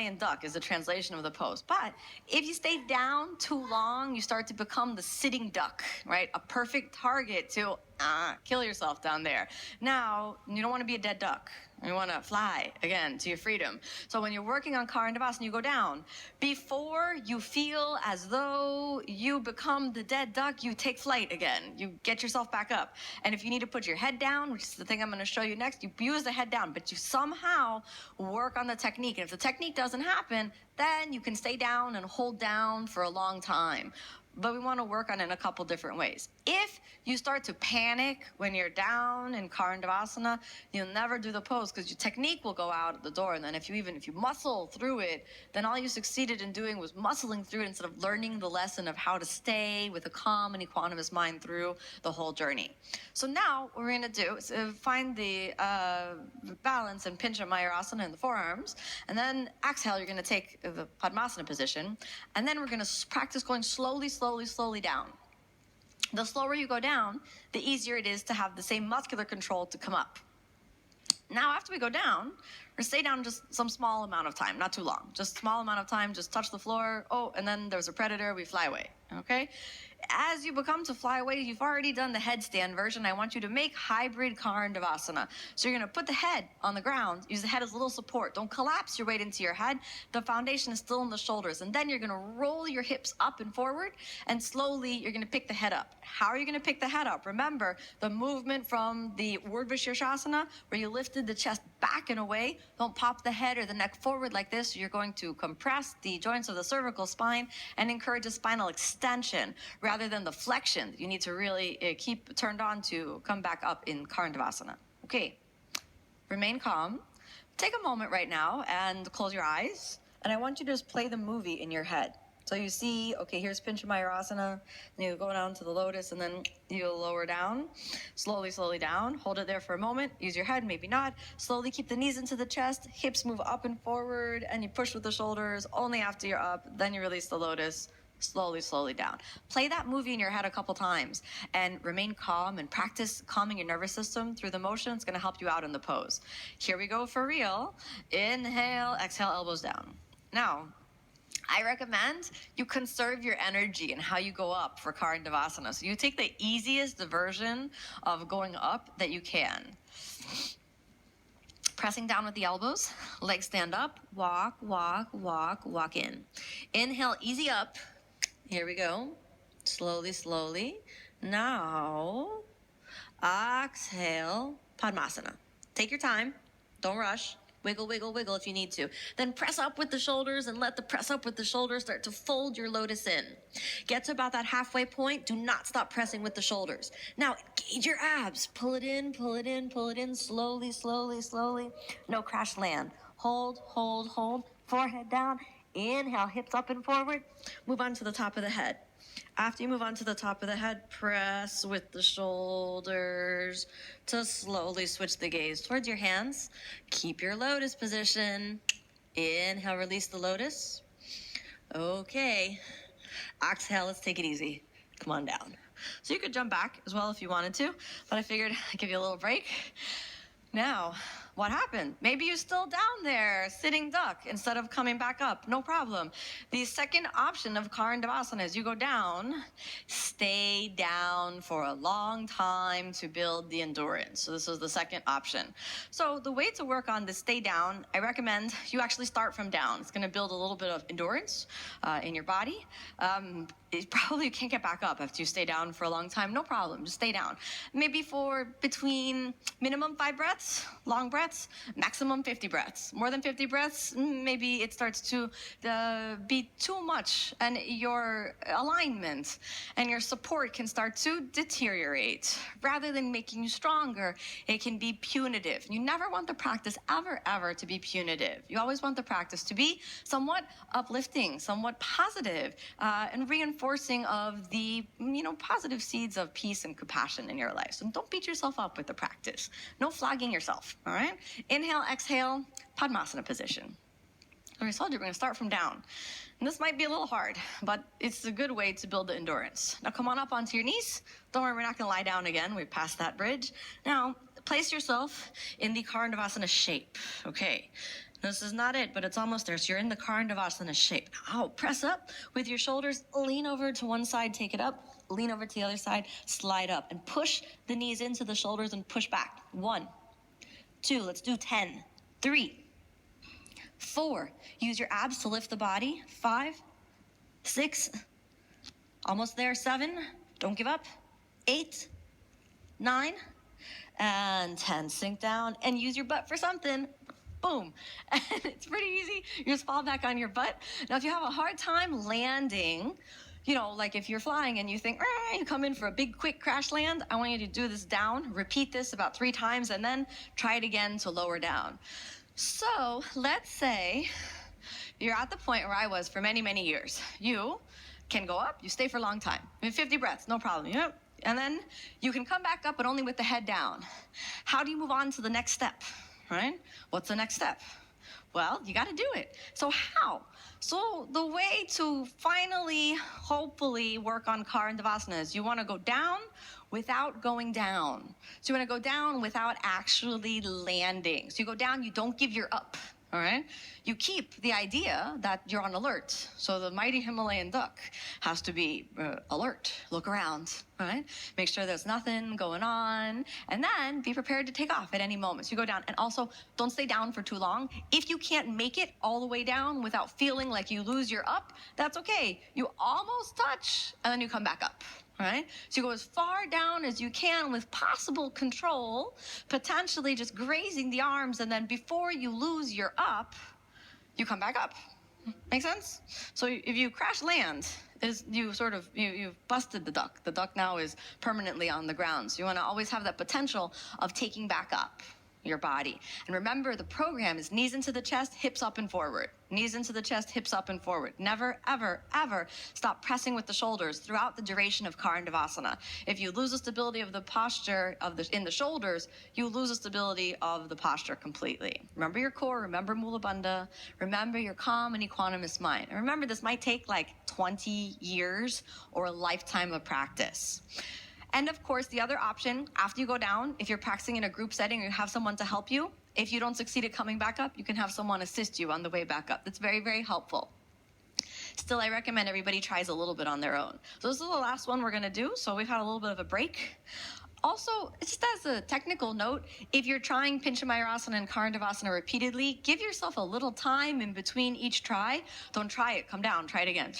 Himalayan duck is the translation of the pose. But if you stay down too long, you start to become the sitting duck, right? A perfect target to kill yourself down there. Now, you don't want to be a dead duck. You want to fly again to your freedom. So when you're working on Karandavasana, you go down. Before you feel as though you become the dead duck, you take flight again. You get yourself back up. And if you need to put your head down, which is the thing I'm going to show you next, you use the head down, but you somehow work on the technique. And if the technique doesn't happen, then you can stay down and hold down for a long time. But we want to work on it in a couple different ways. If you start to panic when you're down in Karandavasana, you'll never do the pose because your technique will go out the door. And then if you muscle through it, then all you succeeded in doing was muscling through it instead of learning the lesson of how to stay with a calm and equanimous mind through the whole journey. So now what we're going to do is find the balance and Pincha Mayurasana in the forearms. And then exhale, you're going to take the Padmasana position. And then we're going to practice going slowly down. The slower you go down, the easier it is to have the same muscular control to come up. Now, after we go down, we're going to stay down just some small amount of time, not too long, just small amount of time, just touch the floor. Oh, and then there's a predator, we fly away, okay? As you become to fly away, you've already done the headstand version. I want you to make hybrid Karandavasana. So you're going to put the head on the ground, use the head as a little support. Don't collapse your weight into your head. The foundation is still in the shoulders. And then you're going to roll your hips up and forward, and slowly you're going to pick the head up. How are you going to pick the head up? Remember the movement from the Urdhva Shirshasana, where you lifted the chest back and away. Don't pop the head or the neck forward like this. You're going to compress the joints of the cervical spine and encourage a spinal extension rather than the flexion. You need to really keep turned on to come back up in Karandavasana. Okay, remain calm. Take a moment right now and close your eyes. And I want you to just play the movie in your head. So you see, okay, here's Pincha Mayurasana, and you go down to the lotus, and then you lower down, slowly down. Hold it there for a moment. Use your head, maybe not. Slowly keep the knees into the chest, hips move up and forward, and you push with the shoulders. Only after you're up, then you release the lotus. Slowly down. Play that movie in your head a couple times and remain calm and practice calming your nervous system through the motion. It's going to help you out in the pose. Here we go for real. Inhale, exhale, elbows down. Now, I recommend you conserve your energy and how you go up for Karandavasana. So you take the easiest version of going up that you can. Pressing down with the elbows, legs stand up, walk in. Inhale, easy up. Here we go. Slowly. Now, exhale, Padmasana. Take your time. Don't rush. Wiggle if you need to. Then press up with the shoulders and let the press up with the shoulders start to fold your lotus in. Get to about that halfway point. Do not stop pressing with the shoulders. Now, engage your abs. Pull it in. Slowly. No crash land. Hold. Forehead down. Inhale, hips up and forward. Move on to the top of the head. After you move on to the top of the head, press with the shoulders to slowly switch the gaze towards your hands. Keep your lotus position. Inhale, release the lotus. Okay. Exhale, let's take it easy. Come on down. So you could jump back as well if you wanted to, but I figured I'd give you a little break. Now, what happened? Maybe you're still down there, sitting duck, instead of coming back up. No problem. The second option of Karandavasana is you go down, stay down for a long time to build the endurance. So this is the second option. So the way to work on the stay down, I recommend you actually start from down. It's going to build a little bit of endurance in your body. You can't get back up after you stay down for a long time. No problem. Just stay down. Maybe for between minimum 5 breaths, long breaths, maximum 50 breaths. More than 50 breaths, maybe it starts to be too much, and your alignment and your support can start to deteriorate. Rather than making you stronger, it can be punitive. You never want the practice ever to be punitive. You always want the practice to be somewhat uplifting, somewhat positive, and reinforcing of the positive seeds of peace and compassion in your life. So don't beat yourself up with the practice. No flogging yourself, all right? Inhale, exhale, Padmasana position. I told you we're going to start from down. And this might be a little hard, but it's a good way to build the endurance. Now come on up onto your knees. Don't worry, we're not going to lie down again. We've passed that bridge. Now, place yourself in the Karandavasana shape. Okay. This is not it, but it's almost there. So you're in the Karandavasana shape. Now, press up with your shoulders, lean over to one side, take it up, lean over to the other side, slide up, and push the knees into the shoulders and push back. 1, 2, let's do 10, 3, 4. Use your abs to lift the body. 5, 6, almost there. 7, don't give up. 8, 9, and 10. Sink down and use your butt for something. Boom. And it's pretty easy. You just fall back on your butt. Now, if you have a hard time landing, you know, like if you're flying and you think, you come in for a big, quick crash land, I want you to do this down. Repeat this about 3 times and then try it again to lower down. So let's say you're at the point where I was for many, many years. You can go up, you stay for a long time. 50 breaths, no problem. Yep. And then you can come back up, but only with the head down. How do you move on to the next step? Right? What's the next step? Well, you got to do it. So how? So the way to finally, hopefully, work on Karandavasana is you want to go down without going down. So you want to go down without actually landing. So you go down, you don't give your up. All right? You keep the idea that you're on alert. So the mighty Himalayan duck has to be alert. Look around, all right? Make sure there's nothing going on. And then be prepared to take off at any moment. So you go down. And also, don't stay down for too long. If you can't make it all the way down without feeling like you lose your up, that's okay. You almost touch, and then you come back up. Right? So you go as far down as you can with possible control, potentially just grazing the arms, and then before you lose your up, you come back up. Make sense? So if you crash land, you've busted the duck. The duck now is permanently on the ground. So you want to always have that potential of taking back up your body. And remember, the program is knees into the chest, hips up and forward. Knees into the chest, hips up and forward. Never, ever, ever stop pressing with the shoulders throughout the duration of Karandavasana. If you lose the stability of the posture in the shoulders, you lose the stability of the posture completely. Remember your core, remember Mula Bandha, remember your calm and equanimous mind. And remember, this might take like 20 years or a lifetime of practice. And of course, the other option, after you go down, if you're practicing in a group setting or you have someone to help you, if you don't succeed at coming back up, you can have someone assist you on the way back up. That's very, very helpful. Still, I recommend everybody tries a little bit on their own. So this is the last one we're going to do. So we've had a little bit of a break. Also, just as a technical note, if you're trying Pincha Mayurasana and Karandavasana repeatedly, give yourself a little time in between each try. Don't try it, come down, try it again.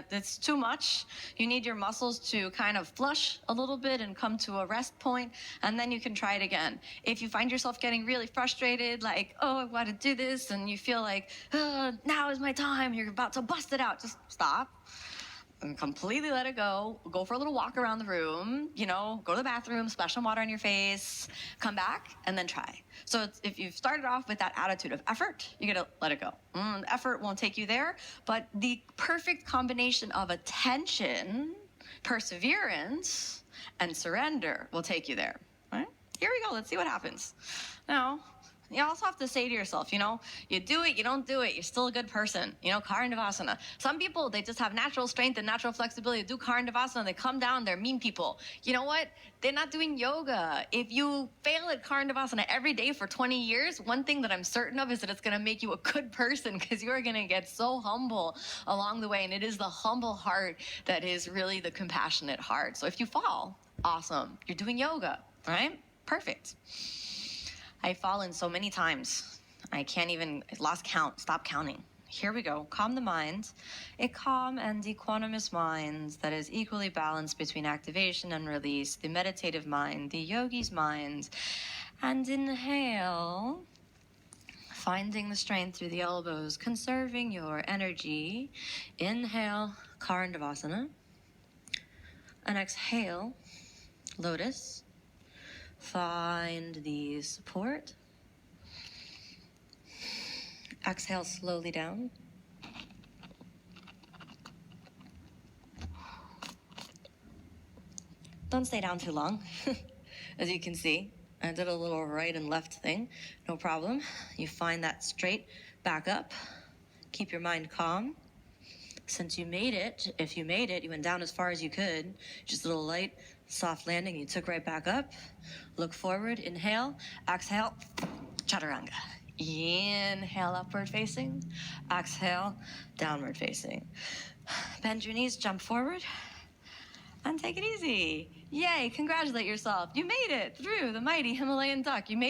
That's too much. You need your muscles to kind of flush a little bit and come to a rest point, and then you can try it again. If you find yourself getting really frustrated, like, I want to do this, and you feel like, now is my time, you're about to bust it out, just stop. And completely let it go. Go for a little walk around the room, go to the bathroom, splash some water on your face, come back, and then try. So if you've started off with that attitude of effort, you gotta let it go. Effort won't take you there, but the perfect combination of attention, perseverance, and surrender will take you there. All right? Here we go, let's see what happens. Now, you also have to say to yourself, you do it, you don't do it, you're still a good person. Karandavasana. Some people, they just have natural strength and natural flexibility to do Karandavasana. They come down, they're mean people. You know what? They're not doing yoga. If you fail at Karandavasana every day for 20 years, one thing that I'm certain of is that it's going to make you a good person, because you're going to get so humble along the way. And it is the humble heart that is really the compassionate heart. So if you fall, awesome. You're doing yoga, right? Perfect. I've fallen so many times. I lost count, stop counting. Here we go. Calm the mind. A calm and equanimous mind that is equally balanced between activation and release. The meditative mind, the yogi's mind. And inhale, finding the strength through the elbows, conserving your energy. Inhale, Karandavasana. And exhale, lotus. Find the support. Exhale slowly down. Don't stay down too long. As you can see, I did a little right and left thing. No problem. You find that straight back up. Keep your mind calm. Since you made it, if you made it, you went down as far as you could. Just a little light, soft landing. You took right back up. Look forward. Inhale. Exhale. Chaturanga. Inhale, upward facing. Exhale, downward facing. Bend your knees, jump forward, and take it easy. Yay, congratulate yourself. You made it through the mighty Himalayan duck. You made